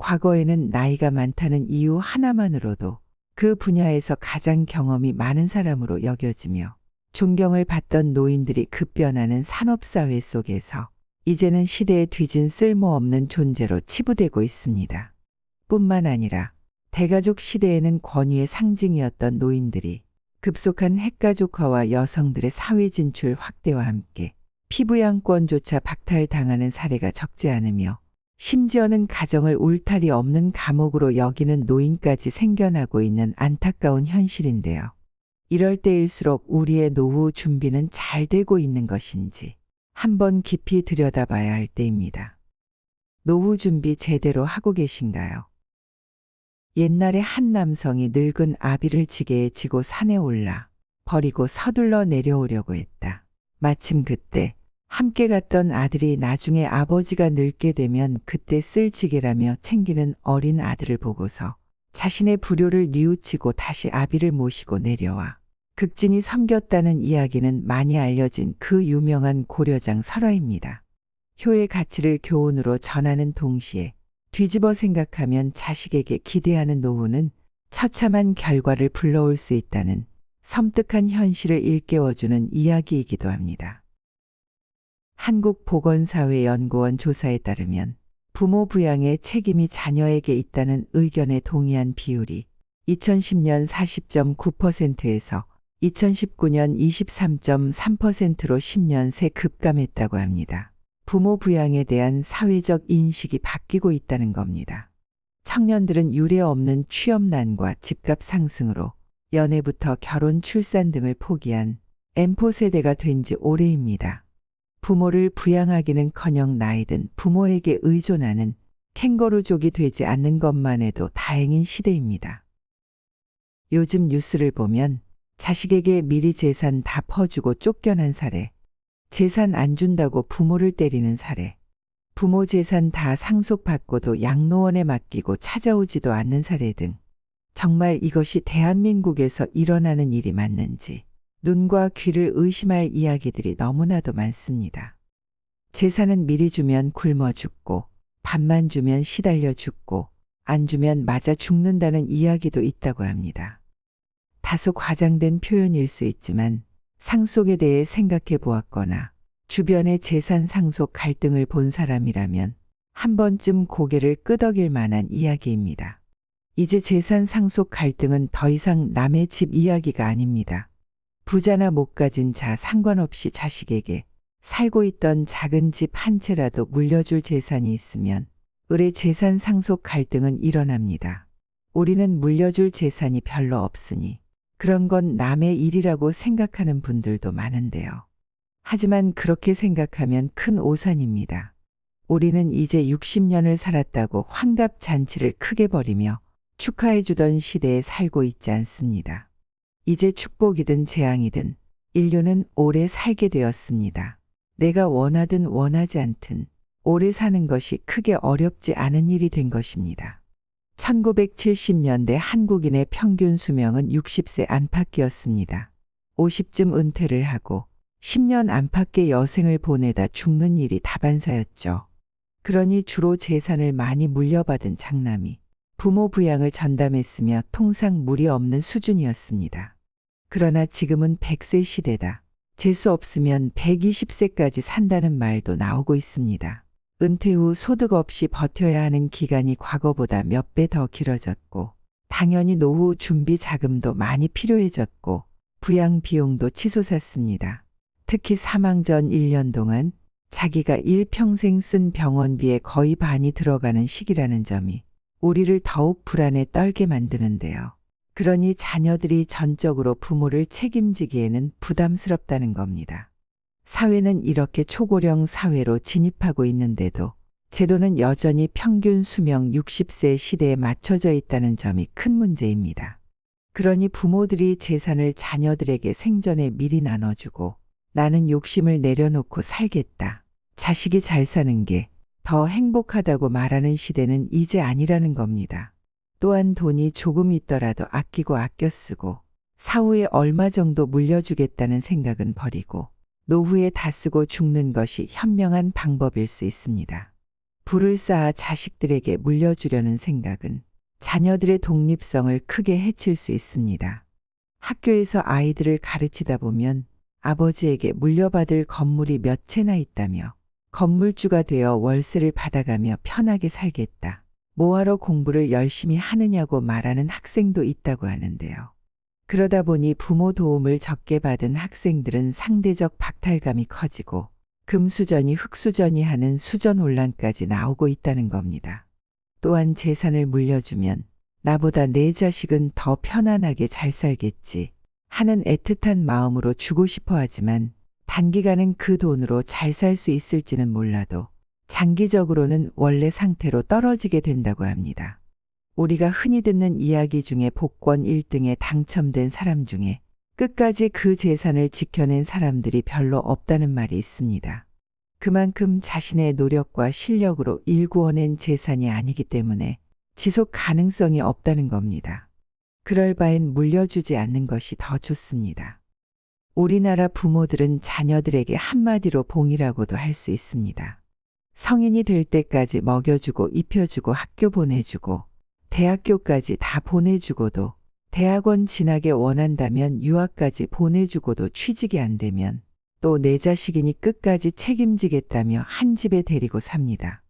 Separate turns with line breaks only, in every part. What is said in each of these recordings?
과거에는 나이가 많다는 이유 하나만으로도 그 분야에서 가장 경험이 많은 사람으로 여겨지며 존경을 받던 노인들이 급변하는 산업사회 속에서 이제는 시대에 뒤진 쓸모없는 존재로 치부되고 있습니다. 뿐만 아니라 대가족 시대에는 권위의 상징이었던 노인들이 급속한 핵가족화와 여성들의 사회 진출 확대와 함께 피부양권조차 박탈당하는 사례가 적지 않으며 심지어는 가정을 울타리 없는 감옥으로 여기는 노인까지 생겨나고 있는 안타까운 현실인데요. 이럴 때일수록 우리의 노후 준비는 잘 되고 있는 것인지 한번 깊이 들여다봐야 할 때입니다. 노후 준비 제대로 하고 계신가요? 옛날에 한 남성이 늙은 아비를 지게에 지고 산에 올라 버리고 서둘러 내려오려고 했다. 마침 그때 함께 갔던 아들이 나중에 아버지가 늙게 되면 그때 쓸 지게라며 챙기는 어린 아들을 보고서 자신의 불효를 뉘우치고 다시 아비를 모시고 내려와 극진히 섬겼다는 이야기는 많이 알려진 그 유명한 고려장 설화입니다. 효의 가치를 교훈으로 전하는 동시에 뒤집어 생각하면 자식에게 기대하는 노후는 처참한 결과를 불러올 수 있다는 섬뜩한 현실을 일깨워주는 이야기이기도 합니다. 한국보건사회연구원 조사에 따르면 부모 부양의 책임이 자녀에게 있다는 의견에 동의한 비율이 2010년 40.9%에서 2019년 23.3%로 10년 새 급감했다고 합니다. 부모 부양에 대한 사회적 인식이 바뀌고 있다는 겁니다. 청년들은 유례 없는 취업난과 집값 상승으로 연애부터 결혼, 출산 등을 포기한 M4 세대가 된 지 오래입니다. 부모를 부양하기는커녕 나이든 부모에게 의존하는 캥거루족이 되지 않는 것만 해도 다행인 시대입니다. 요즘 뉴스를 보면 자식에게 미리 재산 다 퍼주고 쫓겨난 사례, 재산 안 준다고 부모를 때리는 사례, 부모 재산 다 상속받고도 양로원에 맡기고 찾아오지도 않는 사례 등 정말 이것이 대한민국에서 일어나는 일이 맞는지 눈과 귀를 의심할 이야기들이 너무나도 많습니다. 재산은 미리 주면 굶어 죽고 밥만 주면 시달려 죽고 안 주면 맞아 죽는다는 이야기도 있다고 합니다. 다소 과장된 표현일 수 있지만 상속에 대해 생각해 보았거나 주변의 재산 상속 갈등을 본 사람이라면 한 번쯤 고개를 끄덕일 만한 이야기입니다. 이제 재산 상속 갈등은 더 이상 남의 집 이야기가 아닙니다. 부자나 못 가진 자 상관없이 자식에게 살고 있던 작은 집 한 채라도 물려줄 재산이 있으면 을의 재산 상속 갈등은 일어납니다. 우리는 물려줄 재산이 별로 없으니 그런 건 남의 일이라고 생각하는 분들도 많은데요. 하지만 그렇게 생각하면 큰 오산입니다. 우리는 이제 60년을 살았다고 환갑 잔치를 크게 벌이며 축하해주던 시대에 살고 있지 않습니다. 이제 축복이든 재앙이든 인류는 오래 살게 되었습니다. 내가 원하든 원하지 않든 오래 사는 것이 크게 어렵지 않은 일이 된 것입니다. 1970년대 한국인의 평균 수명은 60세 안팎이었습니다. 50쯤 은퇴를 하고 10년 안팎의 여생을 보내다 죽는 일이 다반사였죠. 그러니 주로 재산을 많이 물려받은 장남이 부모 부양을 전담했으며 통상 무리 없는 수준이었습니다. 그러나 지금은 100세 시대다. 재수 없으면 120세까지 산다는 말도 나오고 있습니다. 은퇴 후 소득 없이 버텨야 하는 기간이 과거보다 몇 배 더 길어졌고 당연히 노후 준비 자금도 많이 필요해졌고 부양 비용도 치솟았습니다. 특히 사망 전 1년 동안 자기가 일평생 쓴 병원비의 거의 반이 들어가는 시기라는 점이 우리를 더욱 불안에 떨게 만드는데요. 그러니 자녀들이 전적으로 부모를 책임지기에는 부담스럽다는 겁니다. 사회는 이렇게 초고령 사회로 진입하고 있는데도 제도는 여전히 평균 수명 60세 시대에 맞춰져 있다는 점이 큰 문제입니다. 그러니 부모들이 재산을 자녀들에게 생전에 미리 나눠주고 나는 욕심을 내려놓고 살겠다. 자식이 잘 사는 게 더 행복하다고 말하는 시대는 이제 아니라는 겁니다. 또한 돈이 조금 있더라도 아끼고 아껴 쓰고 사후에 얼마 정도 물려주겠다는 생각은 버리고 노후에 다 쓰고 죽는 것이 현명한 방법일 수 있습니다. 부를 쌓아 자식들에게 물려주려는 생각은 자녀들의 독립성을 크게 해칠 수 있습니다. 학교에서 아이들을 가르치다 보면 아버지에게 물려받을 건물이 몇 채나 있다며 건물주가 되어 월세를 받아가며 편하게 살겠다. 뭐하러 공부를 열심히 하느냐고 말하는 학생도 있다고 하는데요. 그러다 보니 부모 도움을 적게 받은 학생들은 상대적 박탈감이 커지고 금수저니 흙수저니 하는 수저 논란까지 나오고 있다는 겁니다. 또한 재산을 물려주면 나보다 내 자식은 더 편안하게 잘 살겠지 하는 애틋한 마음으로 주고 싶어 하지만 단기간은 그 돈으로 잘 살 수 있을지는 몰라도 장기적으로는 원래 상태로 떨어지게 된다고 합니다. 우리가 흔히 듣는 이야기 중에 복권 1등에 당첨된 사람 중에 끝까지 그 재산을 지켜낸 사람들이 별로 없다는 말이 있습니다. 그만큼 자신의 노력과 실력으로 일구어낸 재산이 아니기 때문에 지속 가능성이 없다는 겁니다. 그럴 바엔 물려주지 않는 것이 더 좋습니다. 우리나라 부모들은 자녀들에게 한마디로 봉이라고도 할 수 있습니다. 성인이 될 때까지 먹여주고 입혀주고 학교 보내주고 대학교까지 다 보내주고도 대학원 진학에 원한다면 유학까지 보내주고도 취직이 안 되면 또 내 자식이니 끝까지 책임지겠다며 한 집에 데리고 삽니다.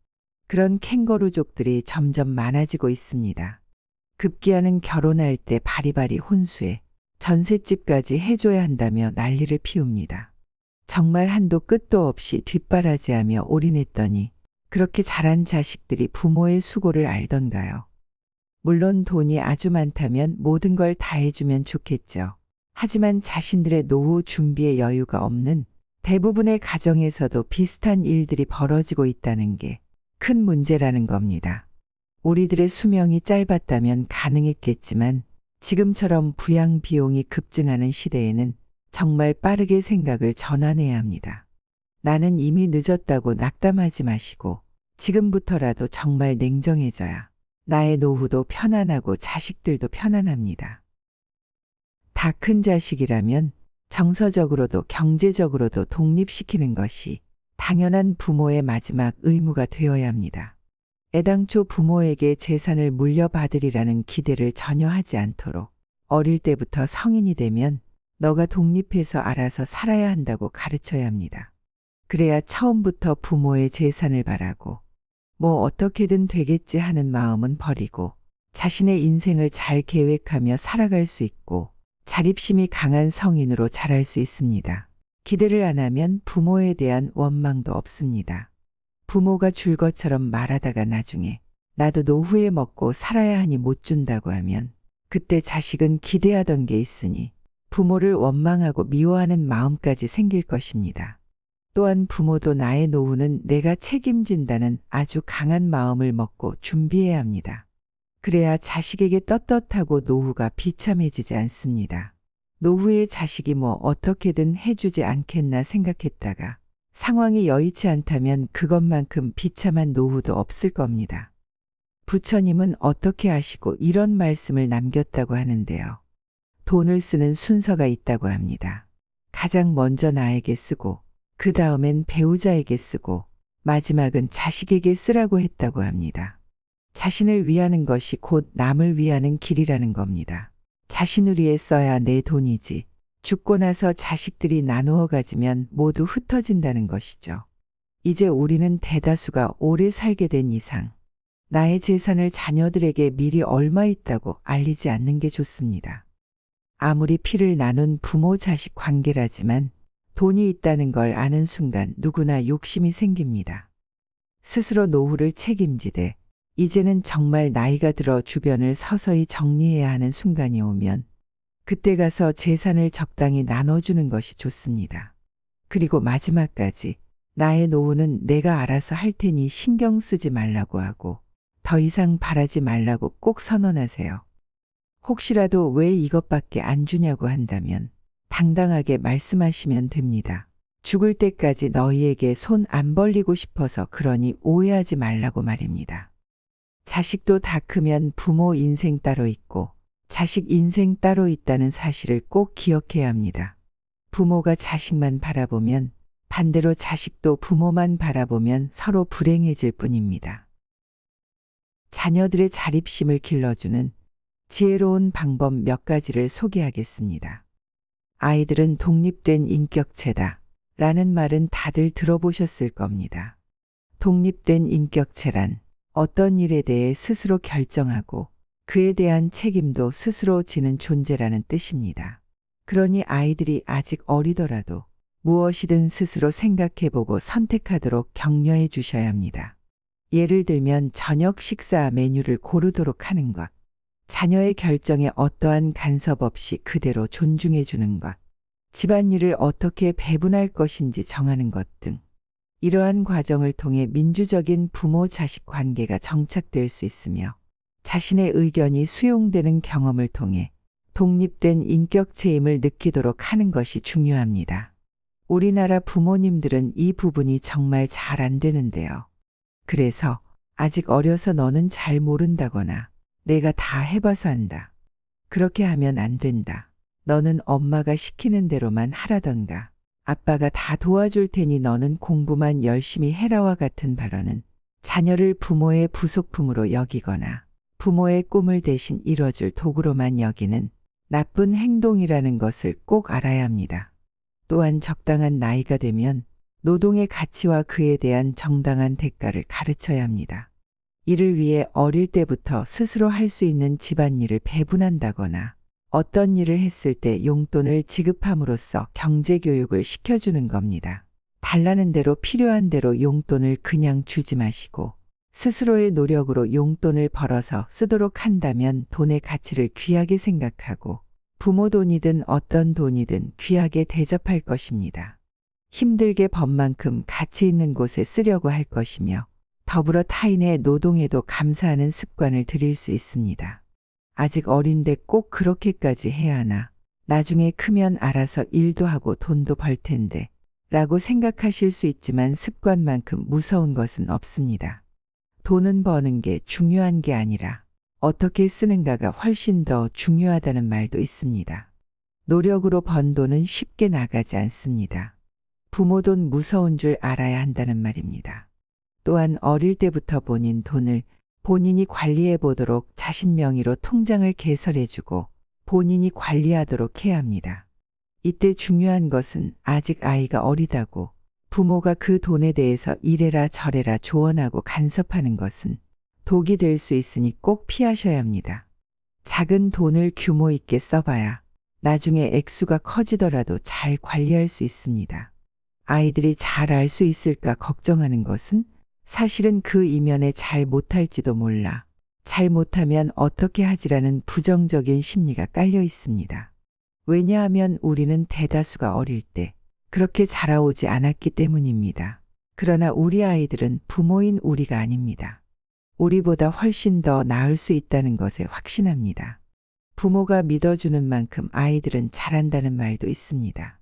그런 캥거루족들이 점점 많아지고 있습니다. 급기야는 결혼할 때 바리바리 혼수에 전셋집까지 해줘야 한다며 난리를 피웁니다. 정말 한도 끝도 없이 뒷바라지하며 올인했더니 그렇게 자란 자식들이 부모의 수고를 알던가요? 물론 돈이 아주 많다면 모든 걸 다 해주면 좋겠죠. 하지만 자신들의 노후 준비에 여유가 없는 대부분의 가정에서도 비슷한 일들이 벌어지고 있다는 게 큰 문제라는 겁니다. 우리들의 수명이 짧았다면 가능했겠지만 지금처럼 부양 비용이 급증하는 시대에는 정말 빠르게 생각을 전환해야 합니다. 나는 이미 늦었다고 낙담하지 마시고 지금부터라도 정말 냉정해져야 나의 노후도 편안하고 자식들도 편안합니다. 다 큰 자식이라면 정서적으로도 경제적으로도 독립시키는 것이 당연한 부모의 마지막 의무가 되어야 합니다. 애당초 부모에게 재산을 물려받으리라는 기대를 전혀 하지 않도록 어릴 때부터 성인이 되면 너가 독립해서 알아서 살아야 한다고 가르쳐야 합니다. 그래야 처음부터 부모의 재산을 바라고 뭐 어떻게든 되겠지 하는 마음은 버리고 자신의 인생을 잘 계획하며 살아갈 수 있고 자립심이 강한 성인으로 자랄 수 있습니다. 기대를 안 하면 부모에 대한 원망도 없습니다. 부모가 줄 것처럼 말하다가 나중에 나도 노후에 먹고 살아야 하니 못 준다고 하면 그때 자식은 기대하던 게 있으니 부모를 원망하고 미워하는 마음까지 생길 것입니다. 또한 부모도 나의 노후는 내가 책임진다는 아주 강한 마음을 먹고 준비해야 합니다. 그래야 자식에게 떳떳하고 노후가 비참해지지 않습니다. 노후에 자식이 뭐 어떻게든 해주지 않겠나 생각했다가 상황이 여의치 않다면 그것만큼 비참한 노후도 없을 겁니다. 부처님은 어떻게 하시고 이런 말씀을 남겼다고 하는데요. 돈을 쓰는 순서가 있다고 합니다. 가장 먼저 나에게 쓰고 그 다음엔 배우자에게 쓰고 마지막은 자식에게 쓰라고 했다고 합니다. 자신을 위하는 것이 곧 남을 위하는 길이라는 겁니다. 자신을 위해 써야 내 돈이지 죽고 나서 자식들이 나누어 가지면 모두 흩어진다는 것이죠. 이제 우리는 대다수가 오래 살게 된 이상 나의 재산을 자녀들에게 미리 얼마 있다고 알리지 않는 게 좋습니다. 아무리 피를 나눈 부모 자식 관계라지만 돈이 있다는 걸 아는 순간 누구나 욕심이 생깁니다. 스스로 노후를 책임지되 이제는 정말 나이가 들어 주변을 서서히 정리해야 하는 순간이 오면 그때 가서 재산을 적당히 나눠주는 것이 좋습니다. 그리고 마지막까지 나의 노후는 내가 알아서 할 테니 신경 쓰지 말라고 하고 더 이상 바라지 말라고 꼭 선언하세요. 혹시라도 왜 이것밖에 안 주냐고 한다면 당당하게 말씀하시면 됩니다. 죽을 때까지 너희에게 손 안 벌리고 싶어서 그러니 오해하지 말라고 말입니다. 자식도 다 크면 부모 인생 따로 있고 자식 인생 따로 있다는 사실을 꼭 기억해야 합니다. 부모가 자식만 바라보면 반대로 자식도 부모만 바라보면 서로 불행해질 뿐입니다. 자녀들의 자립심을 길러주는 지혜로운 방법 몇 가지를 소개하겠습니다. 아이들은 독립된 인격체다 라는 말은 다들 들어보셨을 겁니다. 독립된 인격체란 어떤 일에 대해 스스로 결정하고 그에 대한 책임도 스스로 지는 존재라는 뜻입니다. 그러니 아이들이 아직 어리더라도 무엇이든 스스로 생각해보고 선택하도록 격려해 주셔야 합니다. 예를 들면 저녁 식사 메뉴를 고르도록 하는 것, 자녀의 결정에 어떠한 간섭 없이 그대로 존중해 주는 것, 집안일을 어떻게 배분할 것인지 정하는 것 등 이러한 과정을 통해 민주적인 부모-자식 관계가 정착될 수 있으며 자신의 의견이 수용되는 경험을 통해 독립된 인격체임을 느끼도록 하는 것이 중요합니다. 우리나라 부모님들은 이 부분이 정말 잘 안 되는데요. 그래서 아직 어려서 너는 잘 모른다거나 내가 다 해봐서 한다. 그렇게 하면 안 된다. 너는 엄마가 시키는 대로만 하라던가. 아빠가 다 도와줄 테니 너는 공부만 열심히 해라와 같은 발언은 자녀를 부모의 부속품으로 여기거나 부모의 꿈을 대신 이뤄줄 도구로만 여기는 나쁜 행동이라는 것을 꼭 알아야 합니다. 또한 적당한 나이가 되면 노동의 가치와 그에 대한 정당한 대가를 가르쳐야 합니다. 이를 위해 어릴 때부터 스스로 할 수 있는 집안일을 배분한다거나 어떤 일을 했을 때 용돈을 지급함으로써 경제교육을 시켜주는 겁니다. 달라는 대로 필요한 대로 용돈을 그냥 주지 마시고 스스로의 노력으로 용돈을 벌어서 쓰도록 한다면 돈의 가치를 귀하게 생각하고 부모 돈이든 어떤 돈이든 귀하게 대접할 것입니다. 힘들게 번 만큼 가치 있는 곳에 쓰려고 할 것이며 더불어 타인의 노동에도 감사하는 습관을 들일 수 있습니다. 아직 어린데 꼭 그렇게까지 해야 하나? 나중에 크면 알아서 일도 하고 돈도 벌 텐데 라고 생각하실 수 있지만 습관만큼 무서운 것은 없습니다. 돈은 버는 게 중요한 게 아니라 어떻게 쓰는가가 훨씬 더 중요하다는 말도 있습니다. 노력으로 번 돈은 쉽게 나가지 않습니다. 부모 돈 무서운 줄 알아야 한다는 말입니다. 또한 어릴 때부터 본인 돈을 본인이 관리해 보도록 자신 명의로 통장을 개설해주고 본인이 관리하도록 해야 합니다. 이때 중요한 것은 아직 아이가 어리다고 부모가 그 돈에 대해서 이래라 저래라 조언하고 간섭하는 것은 독이 될 수 있으니 꼭 피하셔야 합니다. 작은 돈을 규모 있게 써봐야 나중에 액수가 커지더라도 잘 관리할 수 있습니다. 아이들이 잘 알 수 있을까 걱정하는 것은 사실은 그 이면에 잘 못할지도 몰라. 잘 못하면 어떻게 하지라는 부정적인 심리가 깔려 있습니다. 왜냐하면 우리는 대다수가 어릴 때 그렇게 자라오지 않았기 때문입니다. 그러나 우리 아이들은 부모인 우리가 아닙니다. 우리보다 훨씬 더 나을 수 있다는 것에 확신합니다. 부모가 믿어주는 만큼 아이들은 잘한다는 말도 있습니다.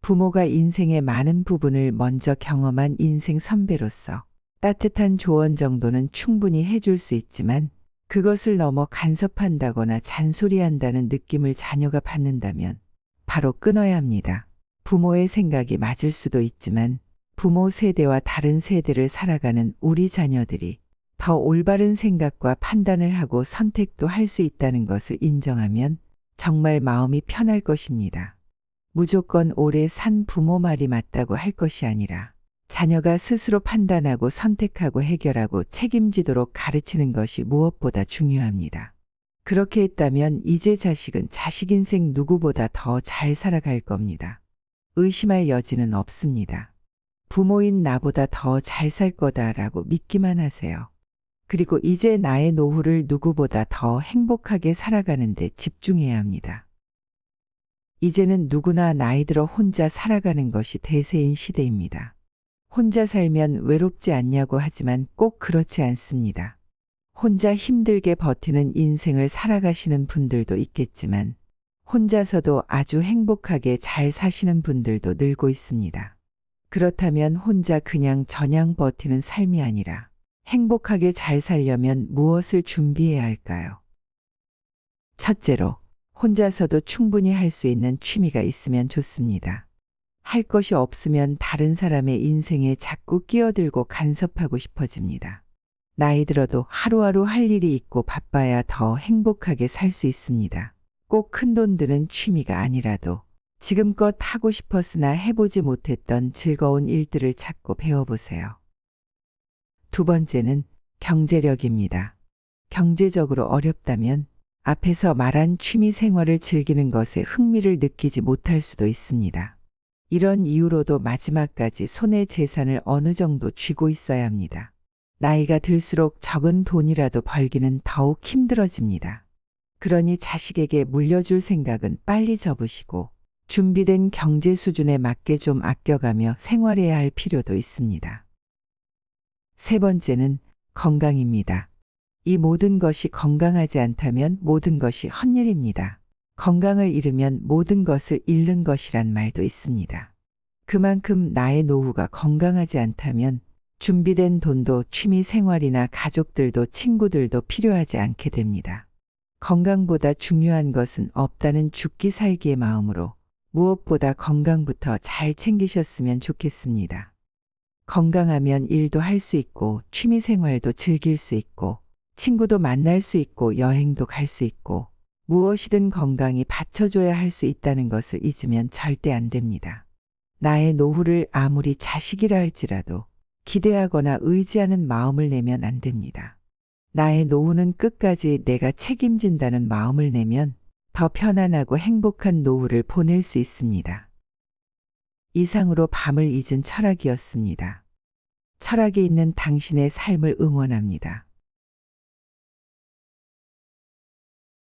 부모가 인생의 많은 부분을 먼저 경험한 인생 선배로서 따뜻한 조언 정도는 충분히 해줄 수 있지만 그것을 넘어 간섭한다거나 잔소리한다는 느낌을 자녀가 받는다면 바로 끊어야 합니다. 부모의 생각이 맞을 수도 있지만 부모 세대와 다른 세대를 살아가는 우리 자녀들이 더 올바른 생각과 판단을 하고 선택도 할 수 있다는 것을 인정하면 정말 마음이 편할 것입니다. 무조건 오래 산 부모 말이 맞다고 할 것이 아니라 자녀가 스스로 판단하고 선택하고 해결하고 책임지도록 가르치는 것이 무엇보다 중요합니다. 그렇게 했다면 이제 자식은 자식 인생 누구보다 더 잘 살아갈 겁니다. 의심할 여지는 없습니다. 부모인 나보다 더 잘 살 거다라고 믿기만 하세요. 그리고 이제 나의 노후를 누구보다 더 행복하게 살아가는 데 집중해야 합니다. 이제는 누구나 나이 들어 혼자 살아가는 것이 대세인 시대입니다. 혼자 살면 외롭지 않냐고 하지만 꼭 그렇지 않습니다. 혼자 힘들게 버티는 인생을 살아가시는 분들도 있겠지만 혼자서도 아주 행복하게 잘 사시는 분들도 늘고 있습니다. 그렇다면 혼자 그냥 저냥 버티는 삶이 아니라 행복하게 잘 살려면 무엇을 준비해야 할까요? 첫째로, 혼자서도 충분히 할 수 있는 취미가 있으면 좋습니다. 할 것이 없으면 다른 사람의 인생에 자꾸 끼어들고 간섭하고 싶어집니다. 나이 들어도 하루하루 할 일이 있고 바빠야 더 행복하게 살 수 있습니다. 꼭 큰돈 드는 취미가 아니라도 지금껏 하고 싶었으나 해보지 못했던 즐거운 일들을 찾고 배워보세요. 두 번째는 경제력입니다. 경제적으로 어렵다면 앞에서 말한 취미 생활을 즐기는 것에 흥미를 느끼지 못할 수도 있습니다. 이런 이유로도 마지막까지 손에 재산을 어느 정도 쥐고 있어야 합니다. 나이가 들수록 적은 돈이라도 벌기는 더욱 힘들어집니다. 그러니 자식에게 물려줄 생각은 빨리 접으시고 준비된 경제 수준에 맞게 좀 아껴가며 생활해야 할 필요도 있습니다. 세 번째는 건강입니다. 이 모든 것이 건강하지 않다면 모든 것이 헛일입니다. 건강을 잃으면 모든 것을 잃는 것이란 말도 있습니다. 그만큼 나의 노후가 건강하지 않다면 준비된 돈도 취미 생활이나 가족들도 친구들도 필요하지 않게 됩니다. 건강보다 중요한 것은 없다는 죽기 살기의 마음으로 무엇보다 건강부터 잘 챙기셨으면 좋겠습니다. 건강하면 일도 할 수 있고 취미 생활도 즐길 수 있고 친구도 만날 수 있고 여행도 갈 수 있고 무엇이든 건강이 받쳐줘야 할 수 있다는 것을 잊으면 절대 안 됩니다. 나의 노후를 아무리 자식이라 할지라도 기대하거나 의지하는 마음을 내면 안 됩니다. 나의 노후는 끝까지 내가 책임진다는 마음을 내면 더 편안하고 행복한 노후를 보낼 수 있습니다. 이상으로 밤을 잊은 철학이었습니다. 철학이 있는 당신의 삶을 응원합니다.